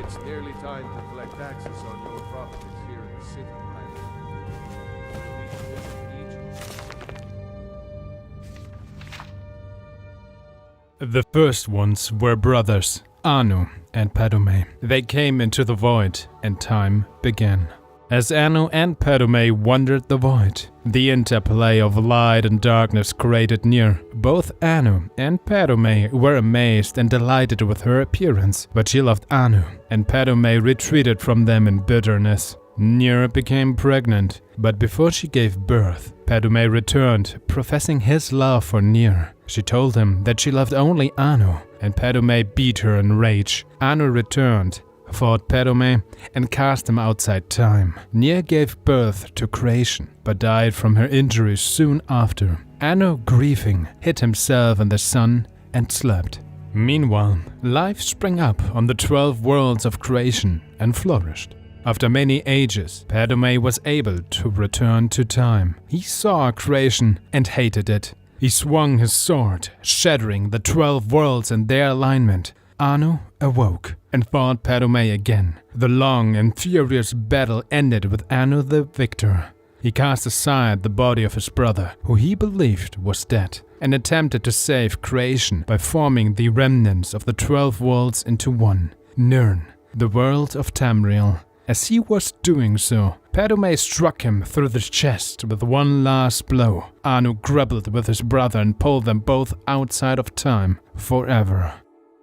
It's nearly time to collect taxes on your properties here in the city, pilot. We need to visit Egypt. The first ones were brothers, Anu and Padome. They came into the void, and time began. As Anu and Padome wandered the void, the interplay of light and darkness created Nirn. Both Anu and Padome were amazed and delighted with her appearance, but she loved Anu, and Padome retreated from them in bitterness. Nirn became pregnant, but before she gave birth, Padome returned, professing his love for Nirn. She told him that she loved only Anu, and Padome beat her in rage. Anu returned, fought Padome, and cast him outside time. Nirn gave birth to creation, but died from her injuries soon after. Anu, grieving, hid himself in the sun and slept. Meanwhile, life sprang up on the 12 worlds of creation and flourished. After many ages, Padome was able to return to time. He saw creation and hated it. He swung his sword, shattering the 12 worlds and their alignment. Anu awoke and fought Padome again. The long and furious battle ended with Anu the victor. He cast aside the body of his brother, who he believed was dead, and attempted to save creation by forming the remnants of the 12 worlds into one, Nirn, the world of Tamriel. As he was doing so, Padome struck him through the chest with one last blow. Anu grappled with his brother and pulled them both outside of time forever.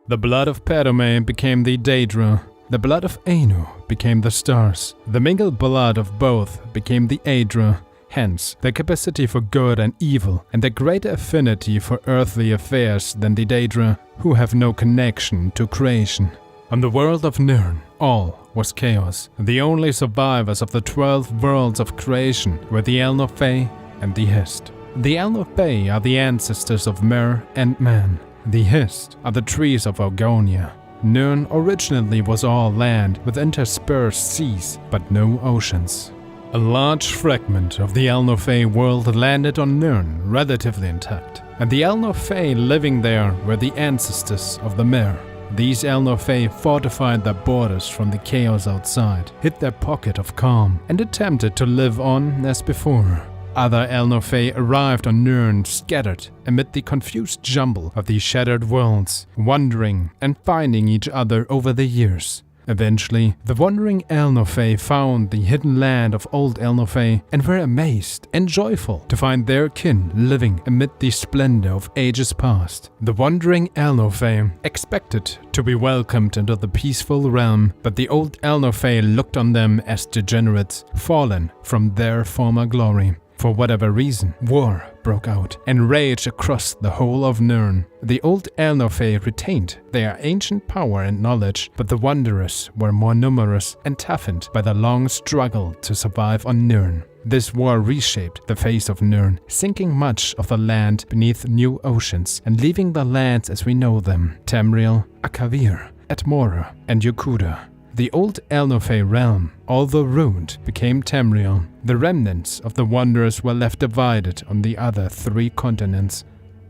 The blood of Padome became the Daedra. The blood of Anu became the stars. The mingled blood of both became the Aedra. Hence, their capacity for good and evil, and their greater affinity for earthly affairs than the Daedra, who have no connection to creation. On the world of Nirn, all was chaos. The only survivors of the 12 worlds of creation were the Elnofey and the Hist. The Elnofey are the ancestors of Mer and Man. The Hist are the trees of Orgonia. Nirn originally was all land with interspersed seas, but no oceans. A large fragment of the Elnofey world landed on Nirn relatively intact, and the Elnofey living there were the ancestors of the Mer. These Elnofey fortified their borders from the chaos outside, hid their pocket of calm, and attempted to live on as before. Other Elnofey arrived on Nirn scattered amid the confused jumble of these shattered worlds, wandering and finding each other over the years. Eventually, the wandering Elnofey found the hidden land of old Elnofey and were amazed and joyful to find their kin living amid the splendor of ages past. The wandering Elnofey expected to be welcomed into the peaceful realm, but the old Elnofey looked on them as degenerates, fallen from their former glory. For whatever reason, war broke out and raged across the whole of Nirn. The old Elnofey retained their ancient power and knowledge, but the Wanderers were more numerous and toughened by the long struggle to survive on Nirn. This war reshaped the face of Nirn, sinking much of the land beneath new oceans and leaving the lands as we know them: Tamriel, Akavir, Atmora, and Yokuda. The old Elnofey realm, although ruined, became Tamriel. The remnants of the Wanderers were left divided on the other 3 continents.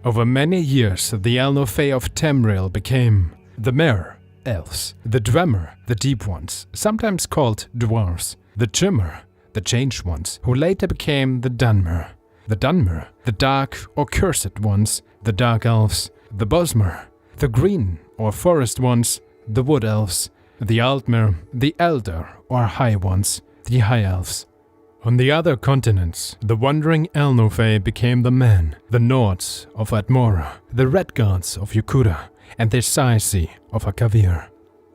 Over many years, the Elnofey of Tamriel became the Mer, elves, the Dwemer, the Deep Ones, sometimes called dwarves, the Chimmer, the Changed Ones, who later became the Dunmer, the Dark or Cursed Ones, the Dark Elves, the Bosmer, the Green or Forest Ones, the Wood Elves, the Altmer, the Elder or High Ones, the High Elves. On the other continents, the wandering Elnofey became the Men, the Nords of Atmora, the Redguards of Yokuda, and the Saisi of Akavir.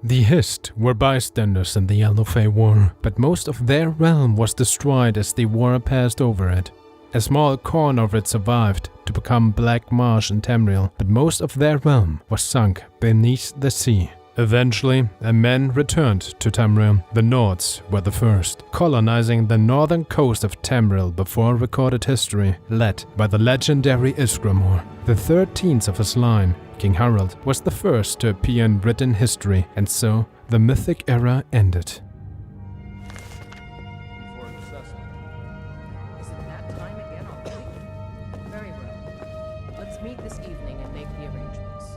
The Hist were bystanders in the Elnofey War, but most of their realm was destroyed as the war passed over it. A small corner of it survived to become Black Marsh in Tamriel, but most of their realm was sunk beneath the sea. Eventually, men returned to Tamriel. The Nords were the first, colonizing the northern coast of Tamriel before recorded history, led by the legendary Isgramor. The 13th of his line, King Harald, was the first to appear in written history, and so the mythic era ended. Is it that time again already? Very well. Let's meet this evening and make the arrangements.